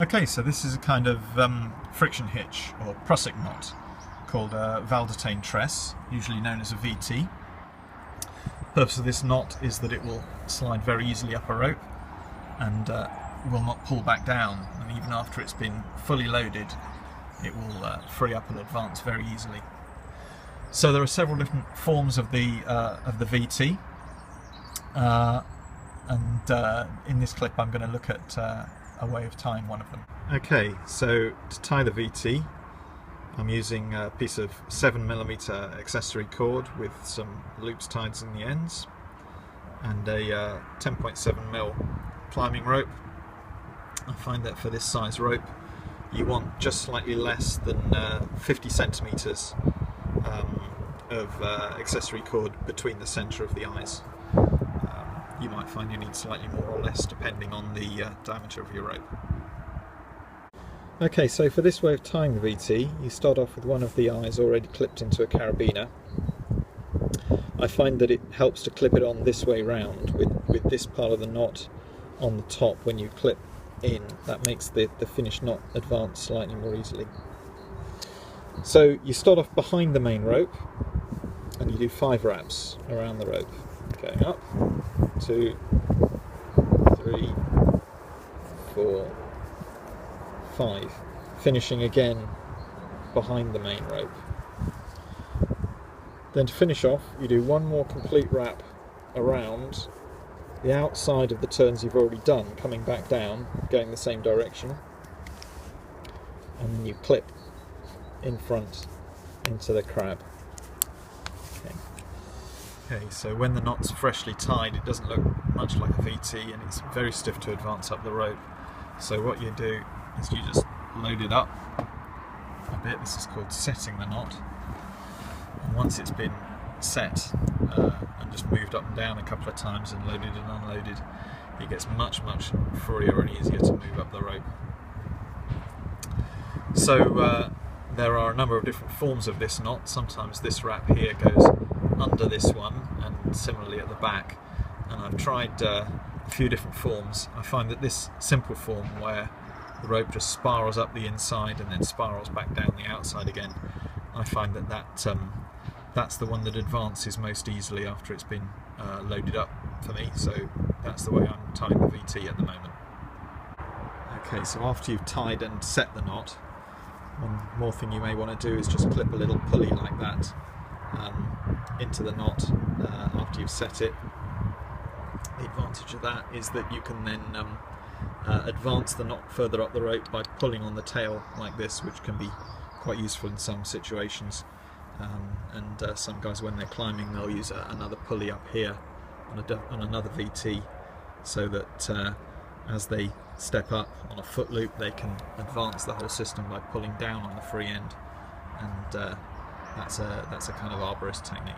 Okay, so this is a kind of friction hitch or Prusik knot called a Valdotain Tresse, usually known as a VT. The purpose of this knot is that it will slide very easily up a rope and will not pull back down, and even after it's been fully loaded it will free up and advance very easily. So there are several different forms of the VT, and in this clip I'm going to look at a way of tying one of them. Okay, so to tie the VT I'm using a piece of 7mm accessory cord with some loops tied in the ends and a 10.7mm climbing rope. I find that for this size rope you want just slightly less than 50 centimeters of accessory cord between the center of the eyes. You might find you need slightly more or less depending on the diameter of your rope. Okay, so for this way of tying the VT, you start off with one of the eyes already clipped into a carabiner. I find that it helps to clip it on this way round with this part of the knot on the top. When you clip in, that makes the finished knot advance slightly more easily. So you start off behind the main rope and you do 5 wraps around the rope, going up, 2, 3, 4, 5, finishing again behind the main rope. Then to finish off you do one more complete wrap around the outside of the turns you've already done, coming back down, going the same direction, and then you clip in front into the crab. Okay, so when the knot's freshly tied it doesn't look much like a VT and it's very stiff to advance up the rope. So what you do is you just load it up a bit. This is called setting the knot, and once it's been set and just moved up and down a couple of times and loaded and unloaded, it gets much freer and easier to move up the rope. So there are a number of different forms of this knot. Sometimes this wrap here goes under this one and similarly at the back, and I've tried a few different forms. I find that this simple form where the rope just spirals up the inside and then spirals back down the outside again, I find that that's the one that advances most easily after it's been loaded up for me, so that's the way I'm tying the VT at the moment. Okay, so after you've tied and set the knot, one more thing you may want to do is just clip a little pulley like that into the knot after you've set it. The advantage of that is that you can then advance the knot further up the rope by pulling on the tail like this, which can be quite useful in some situations. And some guys, when they're climbing, they'll use another pulley up here on another VT, so that as they step up on a foot loop they can advance the whole system by pulling down on the free end, and that's a kind of arborist technique.